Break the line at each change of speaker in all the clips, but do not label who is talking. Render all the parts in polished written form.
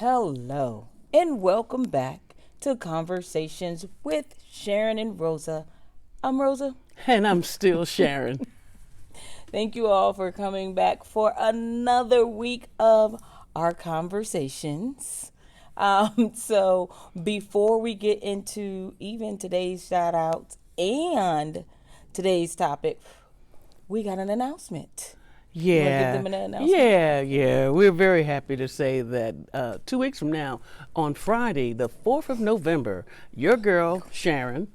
Hello, and welcome back to Conversations with Sharyn and Rosa. I'm Rosa.
And I'm still Sharyn.
Thank you all for coming back for another week of our conversations. So before we get into even today's shout outs and today's topic, we got an announcement. You wanna give them an announcement?
Yeah. We're very happy to say that 2 weeks from now, on Friday, the 4th of November, your girl, Sharyn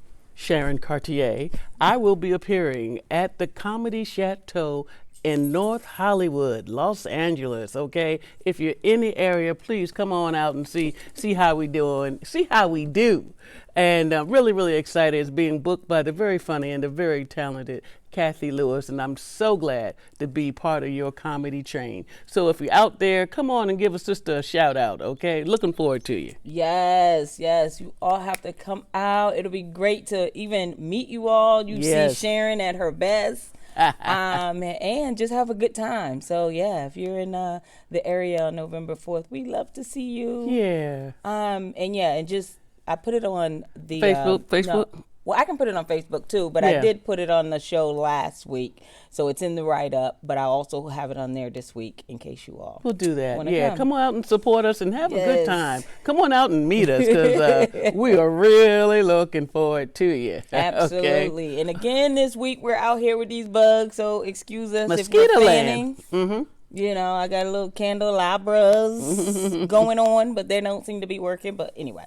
Cartier, I will be appearing at the Comedy Chateau in North Hollywood, Los Angeles, okay? If you're in the area, please come on out and see how we doing, see how we do. And I'm really excited. It's being booked by the very funny and the very talented Kathy Lewis, and I'm so glad to be part of your comedy train. So if you're out there, come on and give us just a shout out, okay? Looking forward to you.
Yes. You all have to come out. It'll be great to even meet you all. You
Yes.
see Sharyn at her best. And just have a good time. So yeah, if you're in the area on November 4th, we love to see you.
Yeah.
And just I put it on the
Facebook?
No, well, I can put it on Facebook too, but I
Yeah.
did put it on the show last week, so it's in the write-up. But I also have it on there this week in case you all
We'll do that.
wanna
Yeah,
come.
come on out and support us and have a good
Yes.
time. Come on out and meet us because we are really looking forward to you. Okay?
Absolutely. And again, this week we're out here with these bugs, so excuse us if
Mosquito
we're
land.
fanning. You know, I got a little candelabras going on, but they don't seem to be working. But anyway,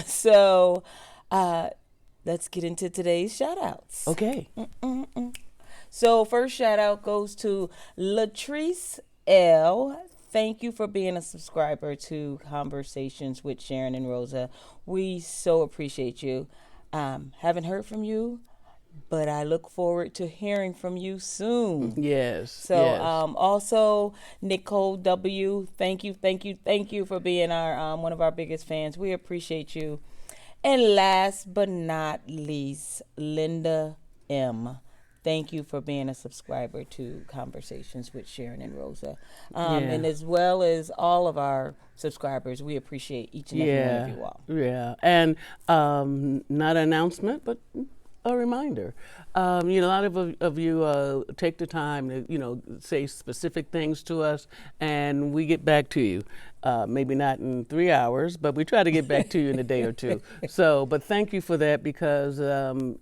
so let's get into today's shout outs.
Okay.
So first shout out goes to Latrice L. Thank you for being a subscriber to Conversations with Sharyn and Rosa. We so appreciate you. Haven't heard from you, but I look forward to hearing from you soon.
Yes.
So
yes.
Also Nicole W. Thank you for being our one of our biggest fans. We appreciate you. And last but not least, Linda M. Thank you for being a subscriber to Conversations with Sharyn and Rosa. And as well as all of our subscribers, we appreciate each and every one of you all.
Yeah. And not an announcement, but a reminder. A lot of you take the time to, say specific things to us, and we get back to you. Maybe not in 3 hours, but we try to get back to you in a day or two. So, but thank you for that because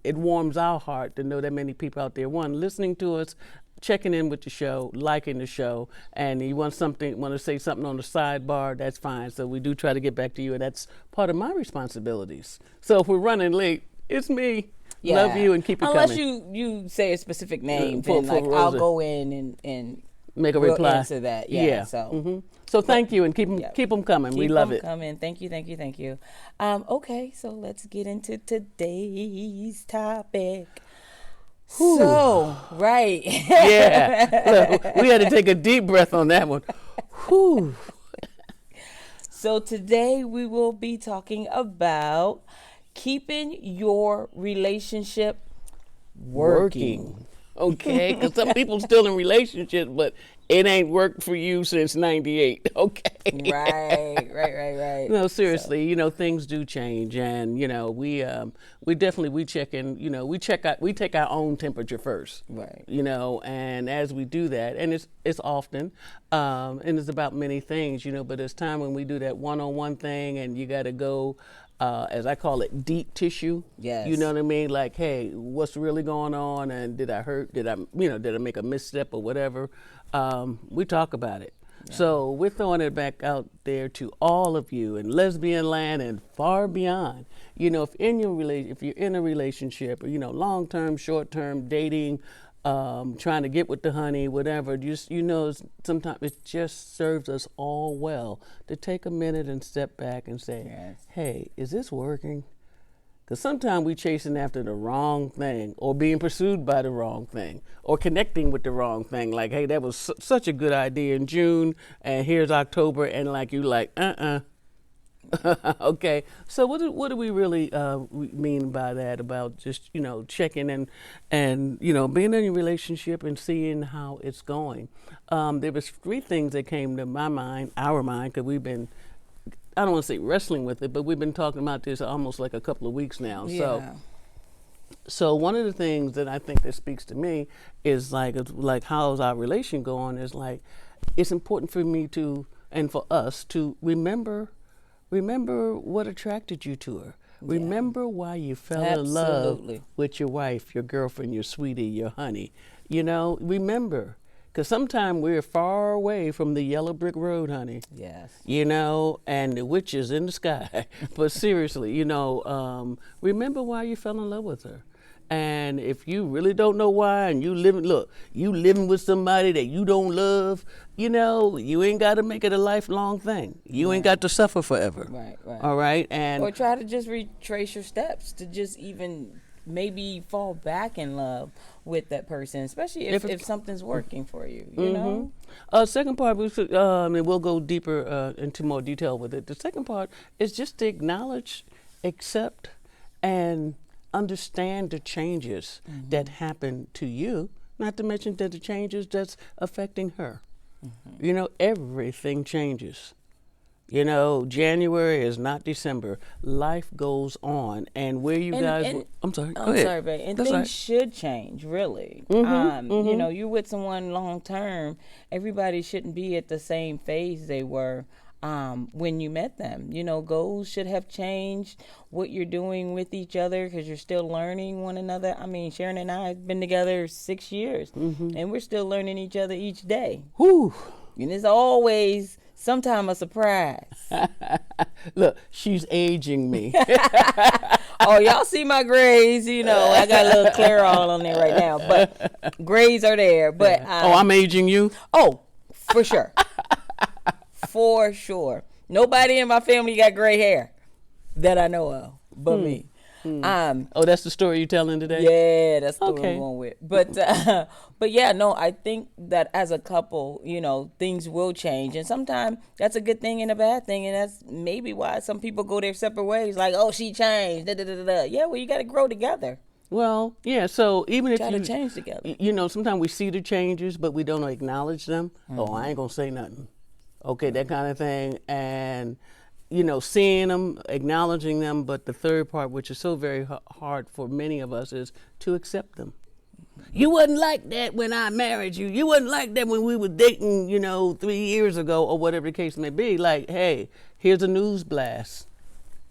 it warms our heart to know that many people out there, one, listening to us, checking in with the show, liking the show, and you want to say something on the sidebar, that's fine. So we do try to get back to you, and that's part of my responsibilities. So if we're running late, it's me.
Yeah.
Love you and keep it
Unless
coming.
you say a specific name,
For
then like I'll
Rosa.
go in and
Make a
we'll
reply.
answer that. Yeah.
So thank you and keep them coming. We love it.
Coming. Thank you. Okay, so let's get into today's topic.
Whew.
So, right.
Yeah. Look, we had to take a deep breath on that one. Whew.
So today we will be talking about keeping your relationship working.
Okay, because some people still in relationships, but it ain't worked for you since '98. Okay.
Right.
No, seriously, things do change, and we definitely check in. We take our own temperature first.
Right.
And as we do that, and it's often, and it's about many things. But it's time when we do that one-on-one thing, and you got to go. As I call it, deep tissue.
Yes.
You know what I mean? Like, hey, what's really going on? And did I hurt? Did I make a misstep or whatever? We talk about it. Yeah. So we're throwing it back out there to all of you in lesbian land and far beyond. If you're in a relationship or long-term, short-term dating, trying to get with the honey, whatever, sometimes it just serves us all well to take a minute and step back and say,
yes.
Hey, is this working? Because sometimes we chasing after the wrong thing or being pursued by the wrong thing or connecting with the wrong thing. Like, hey, that was such a good idea in June and here's October and Okay, so what do we really mean by that? About just checking and being in a relationship and seeing how it's going. There was three things that came to my mind, our mind, because we've been, I don't want to say wrestling with it, but we've been talking about this almost like a couple of weeks now.
Yeah.
So one of the things that I think that speaks to me is like how's our relation going? Is like it's important for me to and for us to remember what attracted you to her.
Yeah.
Remember why you fell in love with your wife, your girlfriend, your sweetie, your honey. Remember. Because sometimes we're far away from the yellow brick road, honey.
Yes.
And the witch is in the sky. But seriously, remember why you fell in love with her. And if you really don't know why, and you living with somebody that you don't love, you ain't got to make it a lifelong thing. You ain't got to suffer forever.
Right.
All right?
Or try to just retrace your steps to just even maybe fall back in love with that person, especially if something's working for you, you know?
Second part, and we'll go deeper into more detail with it. The second part is just to acknowledge, accept, and understand the changes that happen to you, not to mention that the changes that's affecting her. Everything changes. January is not December. Life goes on, and where you guys. I'm sorry. Go ahead.
Sorry, babe. And
That's
things
right.
should change, really. You're with someone long term. Everybody shouldn't be at the same phase they were when you met them. Goals should have changed. What you're doing with each other, because you're still learning one another. I mean, Sharyn and I have been together 6 years, and we're still learning each other each day.
Whew.
And it's always sometime a surprise.
Look, she's aging me.
Oh, y'all see my grays, I got a little clear on there right now, but grays are there. But
I'm aging you?
Oh, for sure. For sure. Nobody in my family got gray hair that I know of but me.
That's the story you're telling today?
Yeah, that's the story I'm going with. But yeah, no, I think that as a couple, things will change. And sometimes that's a good thing and a bad thing. And that's maybe why some people go their separate ways. Like, oh, she changed. Da, da, da, da. Yeah, well, you got to grow together.
Well, yeah, so even if
you change together.
Sometimes we see the changes, but we don't acknowledge them. Oh, I ain't going to say nothing. Okay, that kind of thing. And seeing them, acknowledging them, but the third part, which is so very hard for many of us, is to accept them. You wasn't like that when I married you. You wasn't like that when we were dating, 3 years ago, or whatever the case may be. Like, hey, here's a news blast.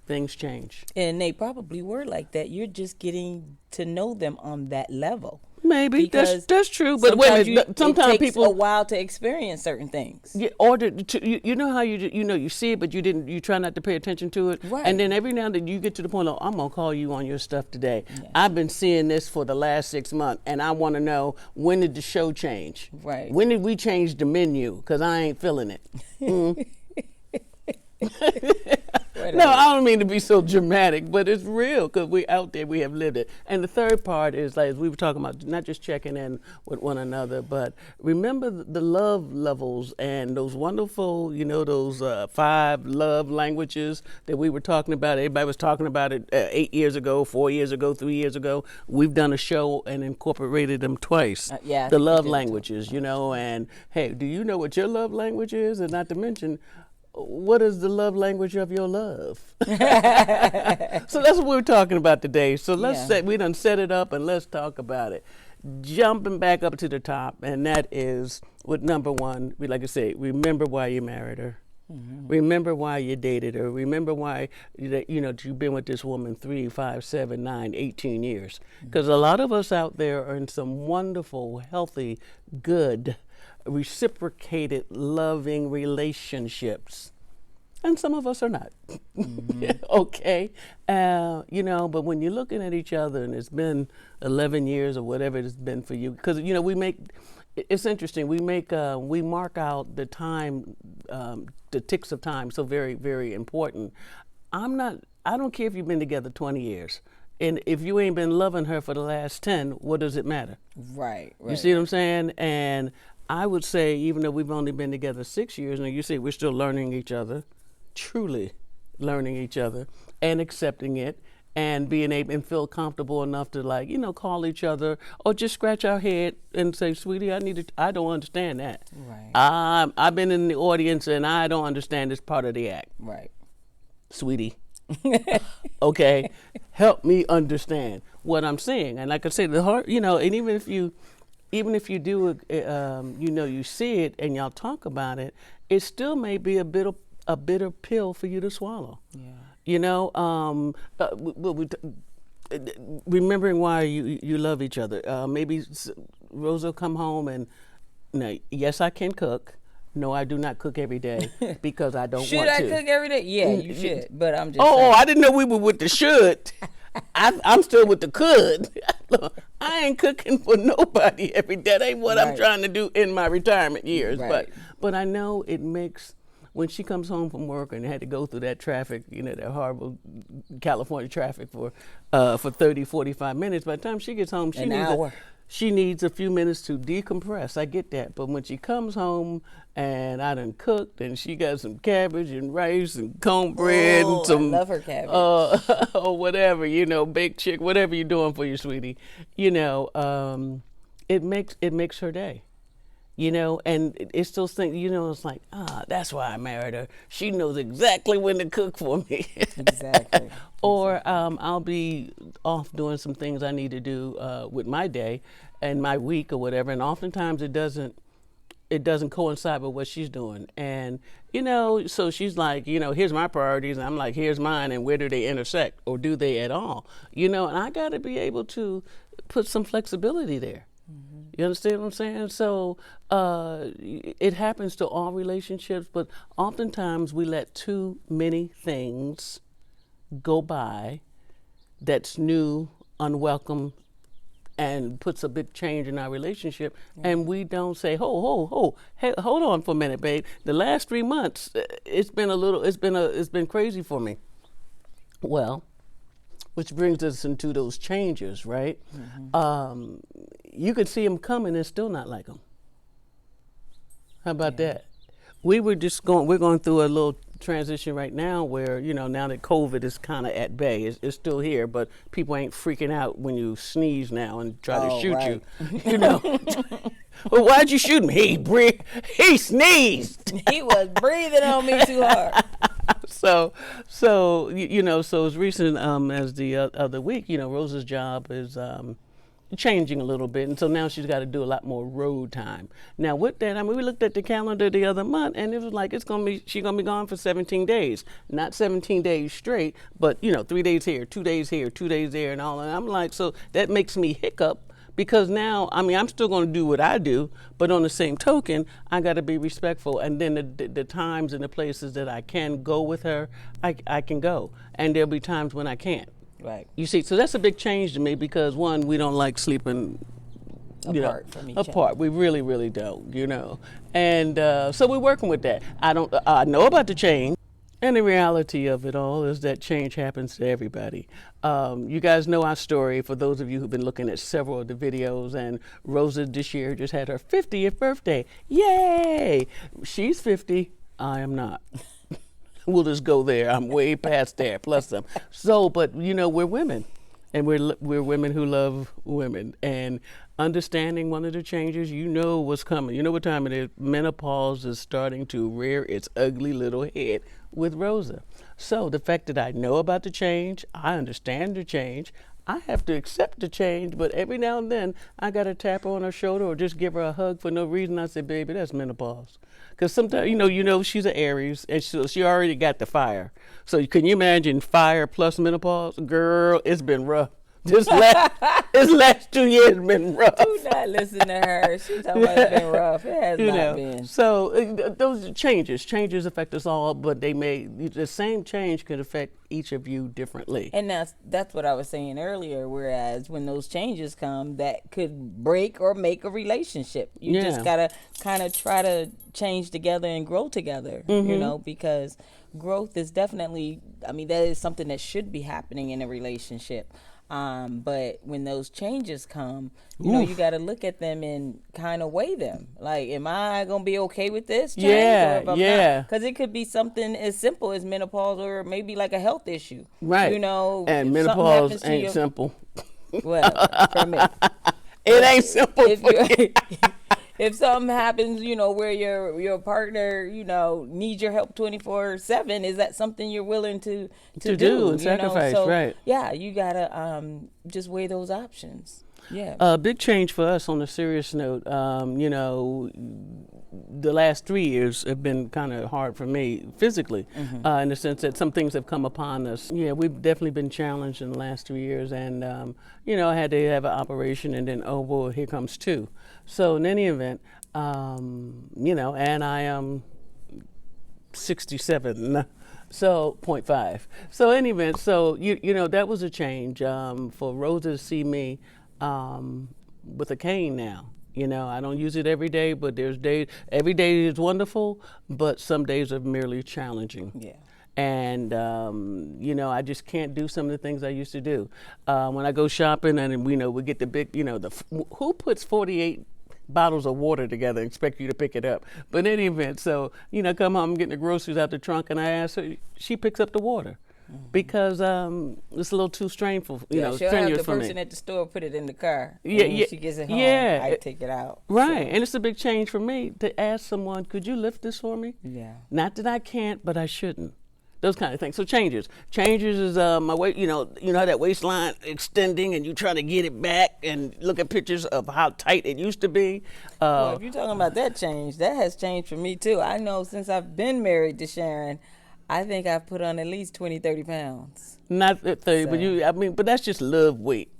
Things change.
And they probably were like that. You're just getting to know them on that level.
Maybe that's true, but wait a minute. Sometimes
it takes
people
a while to experience certain things.
Yeah, or you know how you see it, but you try not to pay attention to it,
right? And
then every now and then you get to the point of, I'm gonna call you on your stuff today.
Yeah.
I've been seeing this for the last 6 months, and I want to know, when did the show change?
Right.
When did we change the menu? Because I ain't feeling it. No, I don't mean to be so dramatic, but it's real, because we out there, we have lived it. And the third part is, like, as we were talking about, not just checking in with one another, but remember the love levels and those wonderful, those 5 love languages that we were talking about. Everybody was talking about it 8 years ago, 4 years ago, 3 years ago. We've done a show and incorporated them twice. The love languages, and hey, do you know what your love language is? And not to mention, what is the love language of your love? So that's what we're talking about today. So we done set it up, and let's talk about it. Jumping back up to the top, and that is with number one, like I say, remember why you married her. Remember why you dated her. Remember why you've been with this woman 3, 5, 7, 9, 18 years. Because a lot of us out there are in some wonderful, healthy, good, reciprocated, loving relationships, and some of us are not. Okay, but when you're looking at each other, and it's been 11 years or whatever it's been for you, because it's interesting. We mark out the time, the ticks of time, so very, very important. I don't care if you've been together 20 years. And if you ain't been loving her for the last 10, what does it matter?
Right.
You see what I'm saying? And I would say, even though we've only been together 6 years, and you say we're still learning each other, truly, learning each other and accepting it and being able and feel comfortable enough to, like, call each other or just scratch our head and say, sweetie, I don't understand that.
Right.
I've been in the audience and I don't understand this part of the act.
Right.
Sweetie. Okay, help me understand what I'm saying. And like I said, the heart, and even if you do, you see it and y'all talk about it, it still may be a bitter pill for you to swallow.
Yeah.
Remembering why you love each other. Maybe Rosa will come home and, yes, I can cook. No, I do not cook every day because I don't want to.
Should I cook every day? Yeah, you should. But I'm just
saying.
Oh,
I didn't know we were with the should. I'm still with the could. I ain't cooking for nobody every day. That ain't what I'm trying to do in my retirement years.
Right.
But I know it makes, when she comes home from work and had to go through that traffic, that horrible California traffic for 30, 45 minutes, by the time she gets home, she needs a few minutes to decompress. I get that. But when she comes home and I done cooked and she got some cabbage and rice and cornbread and some,
I love her cabbage.
or whatever, baked chicken, whatever you're doing for your sweetie, it makes her day. And it's those things, it's like, that's why I married her. She knows exactly when to cook for me.
Exactly.
Or I'll be off doing some things I need to do with my day and my week or whatever, and oftentimes it doesn't coincide with what she's doing. And, so she's like, here's my priorities, and I'm like, here's mine, and where do they intersect, or do they at all? And I got to be able to put some flexibility there. Mm-hmm. You understand what I'm saying? So it happens to all relationships, but oftentimes we let too many things go by that's new, unwelcome, and puts a big change in our relationship, and we don't say, hey, hold on for a minute, babe. The last 3 months, it's been crazy for me. Well, which brings us into those changes, right? Mm-hmm. You could see them coming and still not like them. How about that? We're going through a little transition right now where, now that COVID is kind of at bay, it's still here, but people ain't freaking out when you sneeze now and try to shoot you. Well, why'd you shoot him? He sneezed.
He was breathing on me too hard.
So as recent as the other week, Rosa's job is changing a little bit, and so now she's got to do a lot more road time. Now with that, we looked at the calendar the other month, and it was like she's gonna be gone for 17 days, not 17 days straight, but 3 days here, 2 days here, 2 days there, and all. And I'm like, so that makes me hiccup. Because now, I'm still going to do what I do, but on the same token, I got to be respectful. And then the times and the places that I can go with her, I can go. And there'll be times when I can't.
Right.
You see, so that's a big change to me because, one, we don't like sleeping
apart from each
other. We really, really don't, And so we're working with that. I know about the change. And the reality of it all is that change happens to everybody. You guys know our story, for those of you who've been looking at several of the videos, and Rosa this year just had her 50th birthday. Yay! She's 50, I am not. We'll just go there. I'm way past there, plus some. So, but we're women, and we're women who love women. And understanding one of the changes, what's coming. You know what time it is. Menopause is starting to rear its ugly little head with Rosa. So the fact that I know about the change, I understand the change, I have to accept the change, but every now and then I got to tap her on her shoulder or just give her a hug for no reason. I say, baby, that's menopause. Because sometimes, she's an Aries, and so she already got the fire. So can you imagine fire plus menopause? Girl, it's been rough. This last 2 years have been rough.
Do not listen to her. She's talking about it's been rough. It has not been.
So those changes affect us all, but the same change could affect each of you differently.
And that's what I was saying earlier. Whereas when those changes come, that could break or make a relationship. You just gotta kind of try to change together and grow together.
Mm-hmm.
Because growth is definitely. That is something that should be happening in a relationship. But when those changes come, you know, you got to look at them and kind of weigh them. Like, am I going to be okay with this change?
Yeah, yeah.
Because it could be something as simple as menopause, or maybe like a health issue.
Right.
You know,
and
if
menopause ain't simple.
Well, for me.
It ain't simple for you.
If something happens, you know, where your partner, you know, needs your help 24/7, is that something you're willing to do
and sacrifice,
so,
right?
Yeah, you gotta just weigh those options. Yeah.
A big change for us on a serious note. You know, the last 3 years have been kind of hard for me physically, in the sense that some things have come upon us. Yeah, we've definitely been challenged in the last 3 years, and you know, I had to have an operation, and then oh boy, here comes two. So in any event, you know, and I am 67. So 0.5. So in any event, so you know, that was a change for Rosa to see me with a cane now. You know, I don't use it every day, but there's days, every day is wonderful, but some days are merely challenging.
Yeah.
And, you know, I just can't do some of the things I used to do. When I go shopping and, we know, we get the big, you know, who puts 48 bottles of water together and expect you to pick it up? But in any event, so, you know, come home, I'm getting the groceries out the trunk, and I ask her, she picks up the water. Because it's a little too strenuous, you know,
she'll
strenuous
have the
for me.
person at the store put it in the car.
Yeah,
and when
yeah,
she gets it home,
yeah.
I take it out.
Right,
So,
and it's a big change for me to ask someone, could you lift this for me?
yeah.
Not that I can't, but I shouldn't. Those kind of things. So changes is my weight. You know how that waistline extending, and you try to get it back, and look at pictures of how tight it used to be.
Well, if you're talking about that change, that has changed for me too. I know since I've been married to Sharyn, I think I've put on at least 20, 30 pounds.
Not 30,
So.
but that's just love weight.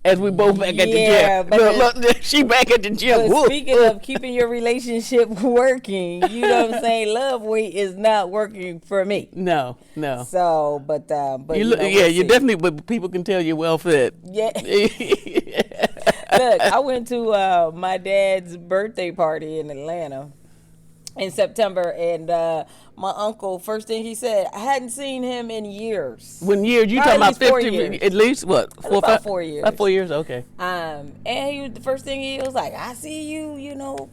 As we both back at the
Yeah,
gym.
but
Look, she back at the gym.
But
Whoop.
speaking of keeping your relationship working, you know what I'm saying? Love weight is not working for me.
No.
So, but
You look,
know,
yeah,
we'll
you
see.
definitely, but people can tell you're well fed.
Yeah. Look, I went to my dad's birthday party in Atlanta in September, and my uncle, first thing he said, I hadn't seen him in years.
When years, you
Probably
talking about
at least 4
50,
years.
at least what?
About 4 years.
About 4 years, okay.
And the first thing he was like, I see you, you know,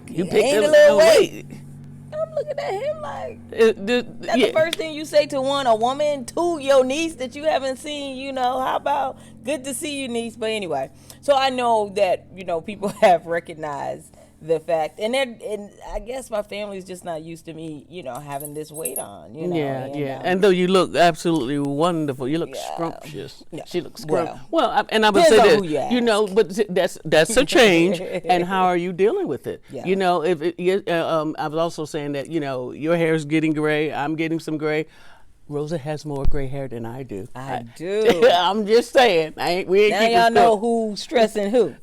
You
gained
picked
a
up
little
no
weight. I'm looking at him like, that's
yeah.
the first thing you say to a woman, to your niece that you haven't seen, you know, how about good to see you, niece? But anyway, so I know that, you know, people have recognized the fact, and I guess my family's just not used to me, you know, having this weight on, you know.
Yeah. And though you look absolutely wonderful, you look scrumptious.
Yeah.
She looks scrumptious.
Well,
And I would
depends
say
on
that,
who you
you know, but that's a change. And how are you dealing with it?
Yeah.
You know, I was also saying that, you know, your hair is getting gray. I'm getting some gray. Rosa has more gray hair than I do.
I do.
I'm just saying. We ain't
Now
keeping
y'all know
score.
who's stressing who.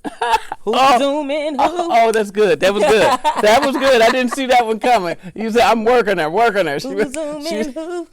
Who's zooming who.
Oh, that's good. That was good. That was good. I didn't see that one coming. You said, I'm working her.
Who's zooming who.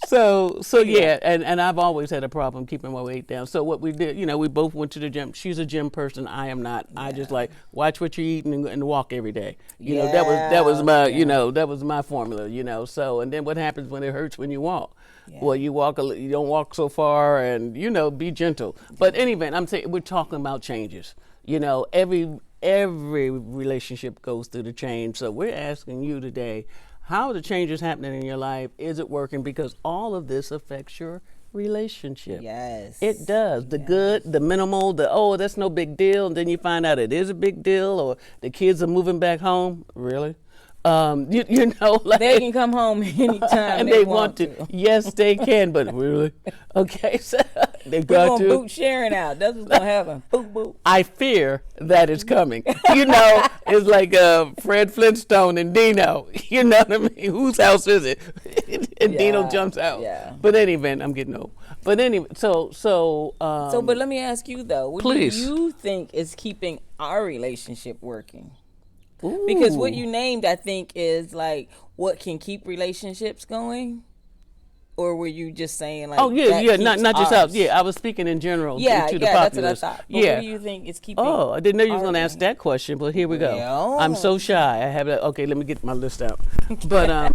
So yeah, and I've always had a problem keeping my weight down. So what we did, you know, we both went to the gym. She's a gym person. I am not. I just like watch what you're eating and walk every day. You know, that was my, you know, that was my formula, you know. So, and then what happens when it hurts when you walk? Yeah. Well, you don't walk so far, and, you know, be gentle. But anyway, I'm saying we're talking about changes. You know, every relationship goes through the change. So we're asking you today, how are the changes happening in your life? Is it working? Because all of this affects your relationship.
Yes.
It does. The good, the minimal, that's no big deal. And then you find out it is a big deal, or the kids are moving back home. Really? You know, like,
they can come home anytime
and
they want to.
Yes, they can, but really? Okay, so they've
We're
got
gonna
to.
boot Sharyn out. That's what's gonna happen. Boot, boot.
I fear that is coming. You know, it's like Fred Flintstone and Dino. You know what I mean? Whose house is it? And Dino jumps out.
Yeah.
But anyway, I'm getting old. But anyway,
But let me ask you though, what
please.
do you think is keeping our relationship working? Ooh. Because what you named, I think, is like what can keep relationships going. Or were you just saying like?
Oh yeah, not just
ours?
us. Yeah, I was speaking in general.
Yeah,
to the
that's what I
populace.
thought. But what do you think is keeping?
Oh, I didn't know you was going to ask that question, but here we go.
Well.
I'm so shy. I have that. Okay, let me get my list out. But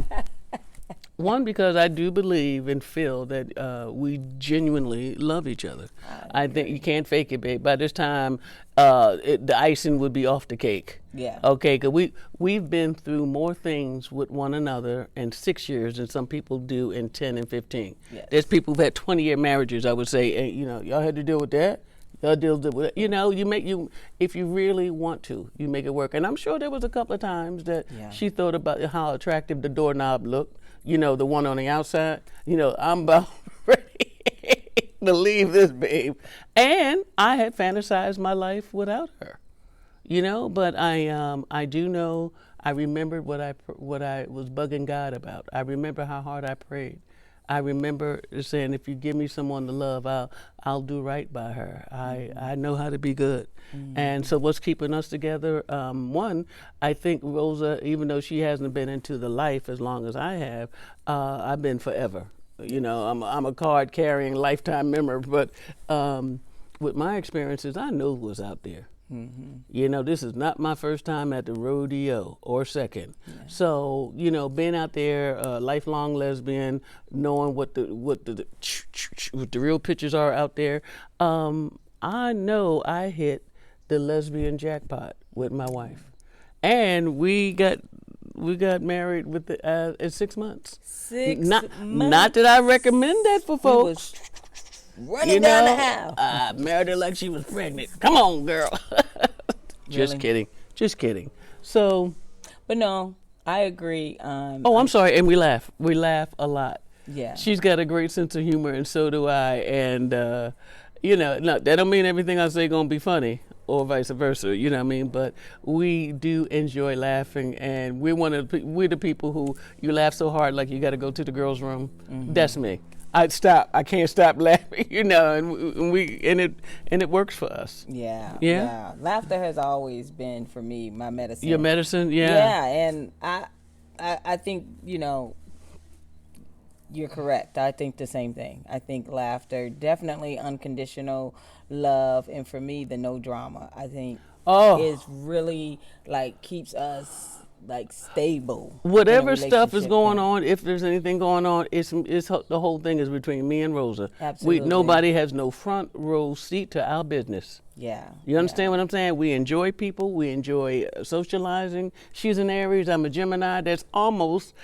One, because I do believe and feel that we genuinely love each other. I think you can't fake it, babe. By this time, the icing would be off the cake.
Yeah.
Okay, because we've been through more things with one another in 6 years than some people do in 10 and 15.
Yes.
There's people who've had 20-year marriages, I would say, and, y'all had to deal with that. Y'all deal with it. If you really want to, you make it work. And I'm sure there was a couple of times that she thought about how attractive the doorknob looked. The one on the outside. I'm about ready to leave this babe. And I had fantasized my life without her. But I do know, I remembered what I was bugging God about. I remember how hard I prayed. I remember saying, if you give me someone to love, I'll do right by her. I know how to be good. And so what's keeping us together? One, I think Rosa, even though she hasn't been into the life as long as I have, I've been forever. I'm a card carrying lifetime member, but with my experiences, I know what's out there. This is not my first time at the rodeo or second. Yeah. So, being out there, lifelong lesbian, knowing what the real pictures are out there, I know I hit the lesbian jackpot with my wife. And we got married in 6 months.
6 months.
Not that I recommend that for folks.
Running down the aisle.
I married her like she was pregnant. Come on, girl. Just kidding. So,
but no, I agree.
I'm sorry, and we laugh. We laugh a lot.
Yeah.
She's got a great sense of humor, and so do I. And no, that don't mean everything I say gonna be funny, or vice versa. You know what I mean? But we do enjoy laughing, and we're the people who you laugh so hard like you got to go to the girls' room. That's me. I can't stop laughing, and it works for us.
Yeah. Laughter has always been for me my medicine.
Your medicine, yeah.
Yeah, and I think you're correct. I think the same thing. I think laughter, definitely unconditional love, and for me the no drama. I think is really keeps us stable.
Whatever stuff is going on, if there's anything going on, it's the whole thing is between me and Rosa.
Absolutely.
Nobody has no front row seat to our business.
Yeah.
You understand what I'm saying? We enjoy people. We enjoy socializing. She's an Aries. I'm a Gemini. That's almost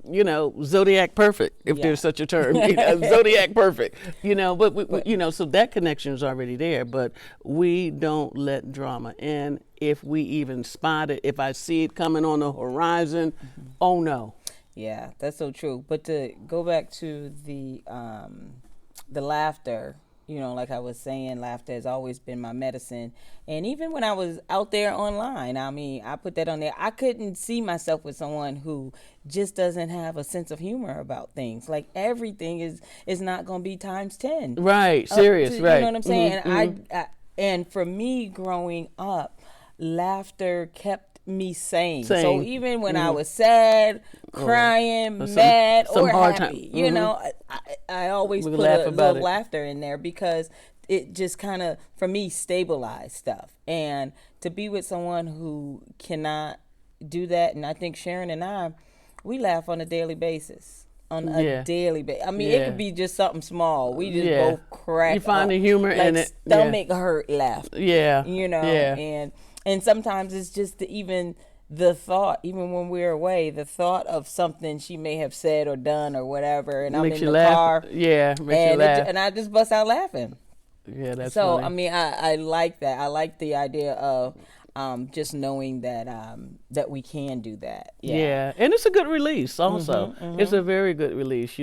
zodiac perfect, if there's such a term. Zodiac perfect. But so that connection is already there. But we don't let drama in. If we even spot it, if I see it coming on the horizon, oh no.
Yeah, that's so true. But to go back to the laughter, like I was saying, laughter has always been my medicine. And even when I was out there online, I put that on there. I couldn't see myself with someone who just doesn't have a sense of humor about things. Like everything is not going to be times 10.
Right, serious, right.
You know what I'm saying? Mm-hmm. And for me growing up, laughter kept me sane. So even when I was sad, crying, mad, or happy, I always put a little laughter in there because it just kind of, for me, stabilized stuff. And to be with someone who cannot do that, and I think Sharyn and I, we laugh on a daily basis. Daily basis. It could be just something small. We just both crack.
You find the humor in it.
Stomach hurt laugh.
Yeah.
And sometimes it's just even the thought, even when we're away, the thought of something she may have said or done or whatever, and I'm in the car.
Yeah, makes you laugh.
And I just bust out laughing.
Yeah, that's
so
funny.
I like that. I like the idea of just knowing that we can do that.
Yeah, and it's a good release also. It's a very good release,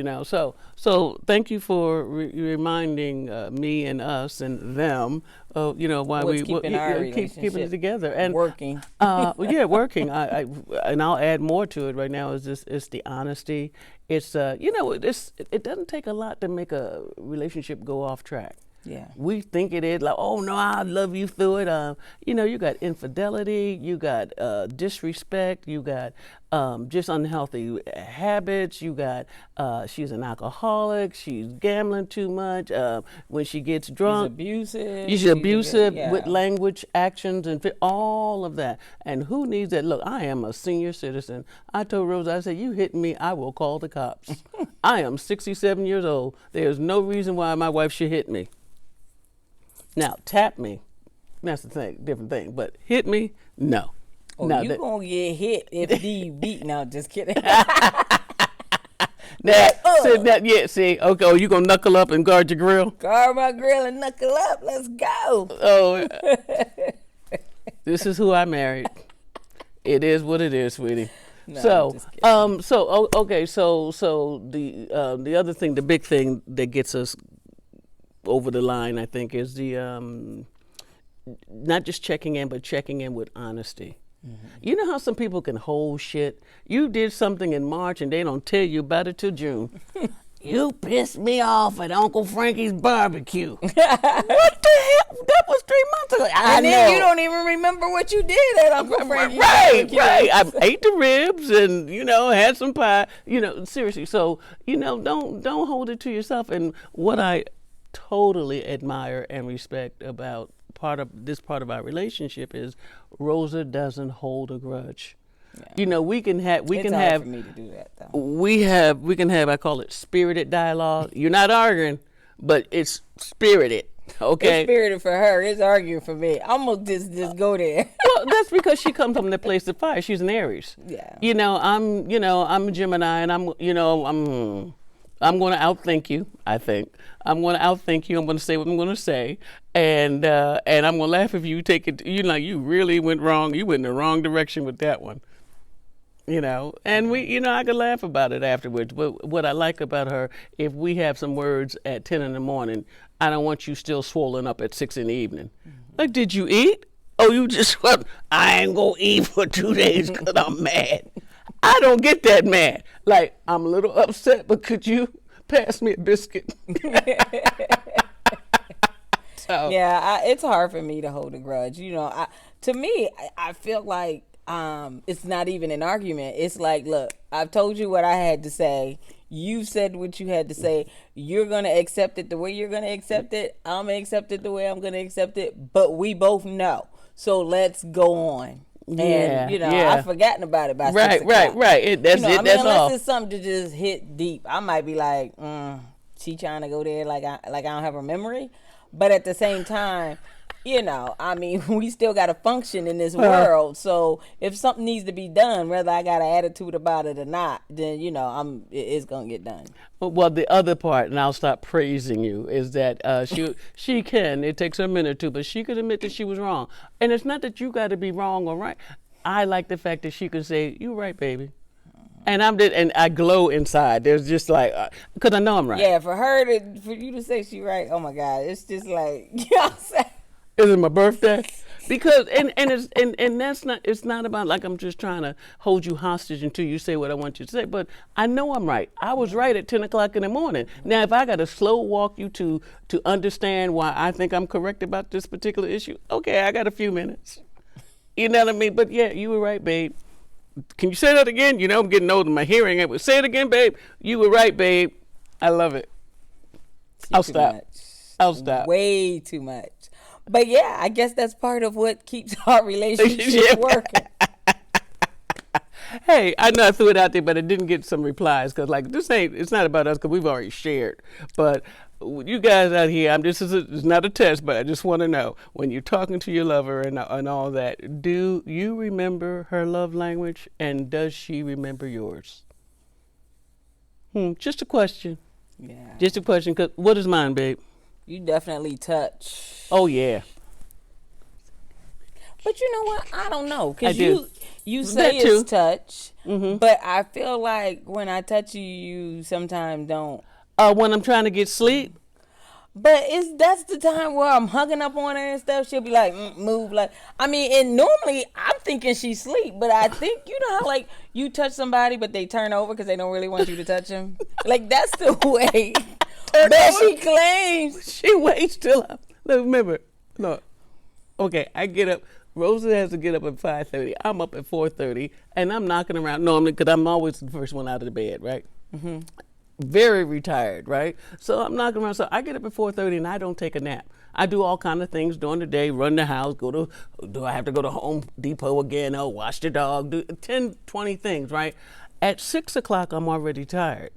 So thank you for reminding me and us and them of why we
keeping
it together and
working.
Working. And I'll add more to it right now. It's the honesty. It's it doesn't take a lot to make a relationship go off track.
Yeah.
We think it is like, oh no, I love you through it. You got infidelity, you got disrespect, you got just unhealthy habits, you got she's an alcoholic, she's gambling too much. When she gets drunk,
She's
abusive
yeah.
with language, actions, and all of that. And who needs that? Look, I am a senior citizen. I told Rosa, I said, you hit me, I will call the cops. I am 67 years old. There's no reason why my wife should hit me. Now, tap me, that's the thing, different thing. But hit me, no.
Oh,
no,
you gonna get hit if the beat. No, just kidding.
See, okay, you gonna knuckle up and guard your grill?
Guard my grill and knuckle up. Let's go.
Oh, this is who I married. It is what it is, sweetie.
No,
okay, so the other thing, the big thing that gets us over the line, I think, is the not just checking in, but checking in with honesty. Mm-hmm. You know how some people can hold shit? You did something in March and they don't tell you about it till June. You pissed me off at Uncle Frankie's barbecue. What the hell? That was 3 months ago.
And then you don't even remember what you did at Uncle Frankie's barbecue.
Right. I ate the ribs and, had some pie. Seriously. So, don't hold it to yourself. And what I totally admire and respect about part of our relationship is Rosa doesn't hold a grudge. Yeah. We can have
for me to do that though.
We can have, I call it spirited dialogue. You're not arguing, but it's spirited. Okay.
It's spirited for her. It's arguing for me. I'm gonna just go there.
Well, that's because she comes from the place of fire. She's an Aries.
Yeah.
I'm a Gemini, and I'm going to outthink you, I think. I'm going to outthink you. I'm going to say what I'm going to say. And I'm going to laugh if you take it, you really went wrong. You went in the wrong direction with that one. And I could laugh about it afterwards. But what I like about her, if we have some words at 10 in the morning, I don't want you still swollen up at 6 in the evening. Mm-hmm. Like, did you eat? Oh, you just, I ain't going to eat for 2 days because I'm mad. I don't get that mad. Like, I'm a little upset, but could you pass me a biscuit?
Yeah, it's hard for me to hold a grudge. To me, I feel like it's not even an argument. It's like, look, I've told you what I had to say. You said what you had to say. You're going to accept it the way you're going to accept it. I'm going to accept it the way I'm going to accept it. But we both know. So let's go on. And, I've forgotten about it by 6 o'clock.
Right. That's it. That's all.
Unless it's something to just hit deep, I might be like, she trying to go there like I don't have a memory. But at the same time, we still got to function in this world. So if something needs to be done, whether I got an attitude about it or not, then, it's going to get done.
Well, the other part, and I'll stop praising you, is that she can, it takes her a minute or two, but she could admit that she was wrong. And it's not that you got to be wrong or right. I like the fact that she could say, "You're right, baby." And I glow inside. There's just like, because I know I'm right.
Yeah, for you to say she right, oh my God, it's just like, you know what I'm saying?
Is it my birthday? Because and that's not, it's not about like I'm just trying to hold you hostage until you say what I want you to say. But I know I'm right. I was right at 10 o'clock in the morning. Now, if I got to slow walk you to understand why I think I'm correct about this particular issue, okay, I got a few minutes. You know what I mean? But yeah, you were right, babe. Can you say that again? I'm getting older. My hearing ain't. Say it again, babe. You were right, babe. I love it. I'll stop.
Way too much. But yeah, I guess that's part of what keeps our relationship working.
Hey, I know I threw it out there, but I didn't get some replies because, it's not about us because we've already shared. But you guys out here, it's not a test, but I just want to know, when you're talking to your lover and all that, do you remember her love language and does she remember yours? Just a question.
Yeah.
Just a question, because what is mine, babe?
You definitely touch.
Oh, yeah.
But you know what? I don't know.
I do.
You say it's touch, but I feel like when I touch you, you sometimes don't.
When I'm trying to get sleep?
But that's the time where I'm hugging up on her and stuff. She'll be like, move. And normally I'm thinking she's asleep, but I think, you know how you touch somebody, but they turn over because they don't really want you to touch them? That's the way.
turned
But
over.
she claims.
She waits till remember. No. Okay, I get up. Rosa has to get up at 5:30. I'm up at 4:30, and I'm knocking around normally because I'm always the first one out of the bed, right? Mm-hmm. Very retired, right? So I'm knocking around. So I get up at 4:30, and I don't take a nap. I do all kind of things during the day, run the house, do I have to go to Home Depot again? Oh, wash the dog, do 10, 20 things, right? At 6 o'clock, I'm already tired.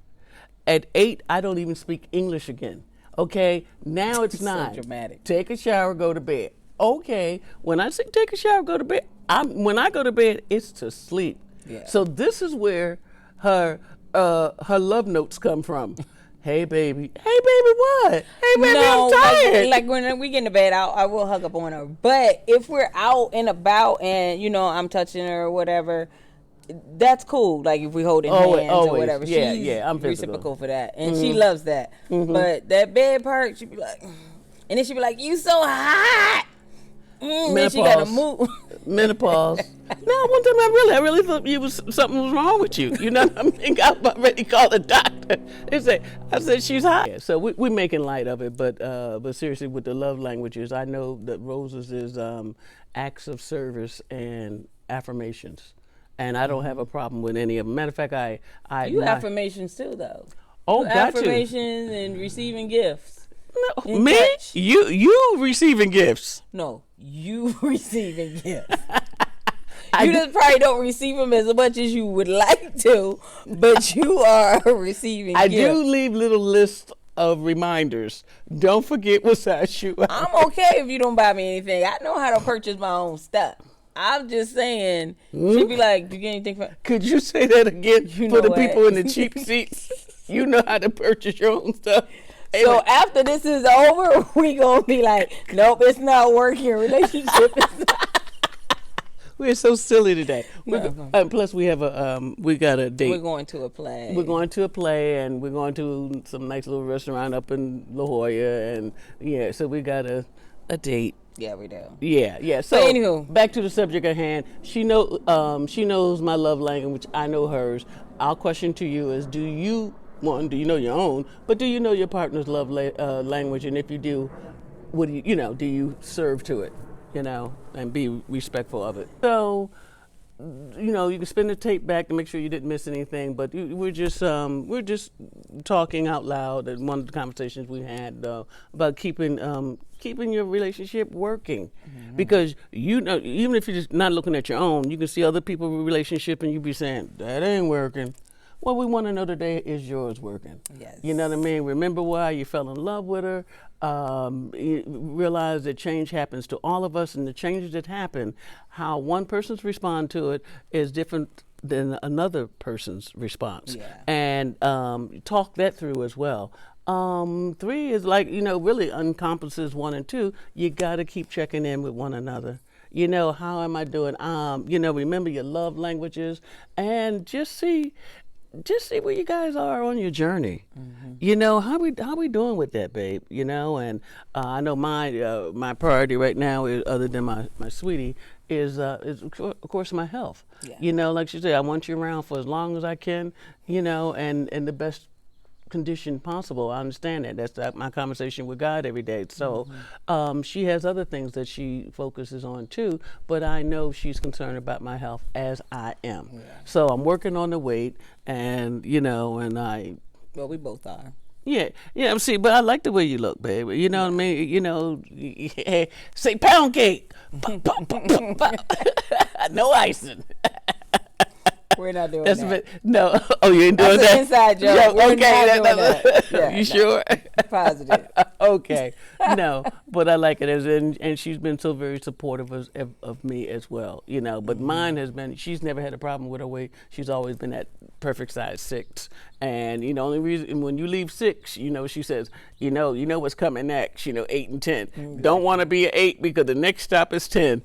At 8, I don't even speak English again. Okay, now it's 9.
So dramatic.
Take a shower, go to bed. Okay, when I say take a shower, go to bed, when I go to bed, it's to sleep.
Yeah.
So this is where her love notes come from. Hey baby, what? Hey baby,
No,
I'm tired.
like when we get into bed, I will hug up on her. But if we're out and about and I'm touching her or whatever, that's cool. Like if we holding hands or
always.
whatever,
Yeah,
she's
yeah, I'm physical.
reciprocal for that, and she loves that. But that bed part, she'd be like, and then she'd be like, "You so hot." Then she gotta move.
Menopause. No, one time I really thought something was wrong with you. You know what I mean? I already called the doctor. I said she's hot. Yeah, so we're making light of it, but seriously, with the love languages, I know that Rosa's is acts of service and affirmations, and I don't have a problem with any of them. Matter of fact,
affirmations too, though.
Oh, got
affirmations and receiving gifts.
No, me?
Touch.
You receiving gifts.
No, you receiving gifts. You just probably don't receive them as much as you would like to, but you are receiving
I
gifts.
do leave little lists of reminders. Don't forget what size shoe.
I'm okay if you don't buy me anything. I know how to purchase my own stuff. I'm just saying, she'd be like, "Do you get anything for?"
Could you say that again
You
for
know
the
what?
people in the cheap seats? You know how to purchase your own stuff.
So after this is over, we gonna be like, "Nope, it's not working. Relationship is."
We're so silly today.
No.
Plus, we have we got a date.
We're going to a play.
We're going to a play, and we're going to some nice little restaurant up in La Jolla, and so we got a date.
Yeah, we do.
Yeah. So
But anywho,
back to the subject at hand. She knows my love language. I know hers. Our question to you is: do you know your own? But do you know your partner's love language? And if you do, what do do you serve to it? And be respectful of it. So, you can spin the tape back to make sure you didn't miss anything. But we're just talking out loud. And one of the conversations we had about keeping your relationship working, because even if you're just not looking at your own, you can see other people's relationship and you be saying that ain't working. Well, we want to know today, is yours working?
Yes.
You know what I mean? Remember why you fell in love with her. You realize that change happens to all of us, and the changes that happen, how one person's respond to it is different than another person's response.
Yeah.
And talk that through as well. 3 is really encompasses 1 and 2. You got to keep checking in with one another. How am I doing? Remember your love languages, and just see where you guys are on your journey. How we doing with that, babe? And I know my priority right now is, other than my sweetie, is of course my health.
Yeah.
Like she said, I want you around for as long as I can. And the best condition possible. I understand that. That's my conversation with God every day. So she has other things that she focuses on too, but I know she's concerned about my health as I am. Yeah. So I'm working on the weight, and
Well, we both are.
Yeah. See, but I like the way you look, baby. You know what I mean? Say pound cake. No icing.
We're not doing that.
No. Oh, you ain't doing
That's
that?
an inside joke. We're
okay.
not doing that. Yeah,
you sure?
Positive.
Okay. No, but I like it, and she's been so very supportive of me as well. But mine has been, she's never had a problem with her weight. She's always been at perfect size 6. And only reason when you leave 6, she says, you know what's coming next. 8 and 10. Mm-hmm. Don't want to be an 8 because the next stop is 10.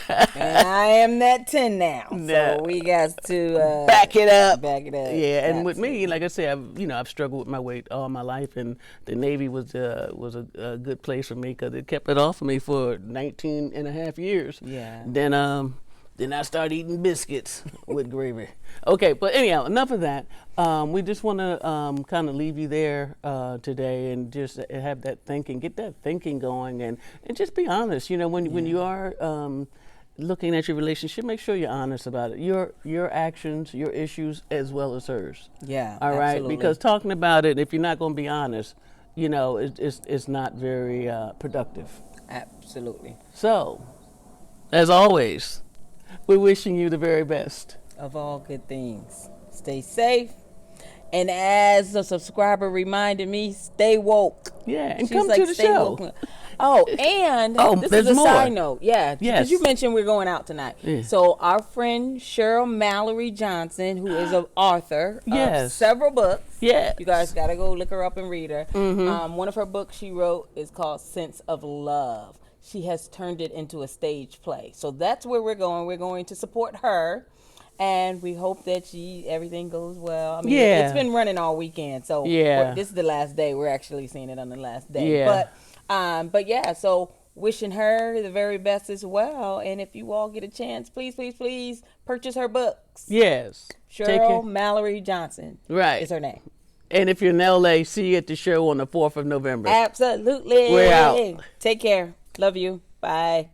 And I am that 10 now. So we got to
back it up.
Yeah,
and with me, like I say, I've struggled with my weight all my life, and the Navy was a good place for me because it kept it off of me for 19 and a half years.
Yeah.
Then Then I start eating biscuits with gravy. Okay, but anyhow, enough of that. We just want to kind of leave you there today and just have that thinking, get that thinking going, and just be honest. You know, when you are looking at your relationship, make sure you're honest about it. Your actions, your issues, as well as hers.
Yeah.
All right,
absolutely.
because talking about it, if you're not going to be honest, you know, it's not very productive.
Absolutely.
So, as always, we're wishing you the very best.
Of all good things. Stay safe. And as a subscriber reminded me, stay woke.
Yeah, and
She's
come
like,
to the
stay
show.
woke. Oh, and this
there's
is a
more.
side note. Yeah,
Yes.
because you mentioned we're going out tonight.
Yeah.
So our friend Cheryl Mallory Johnson, who is an author of
Yes.
several books.
Yes.
You guys got to go look her up and read her. One of her books she wrote is called Sense of Love. She has turned it into a stage play. So that's where we're going. We're going to support her. And we hope that everything goes well. I mean, it's been running all weekend. So this is the last day. We're actually seeing it on the last day.
Yeah.
But yeah, so wishing her the very best as well. And if you all get a chance, please, please, please purchase her books.
Yes.
Cheryl Mallory Johnson.
Right.
Is her name.
And if you're in LA, see you at the show on the 4th of November.
Absolutely.
We're out.
Take care. Love you. Bye.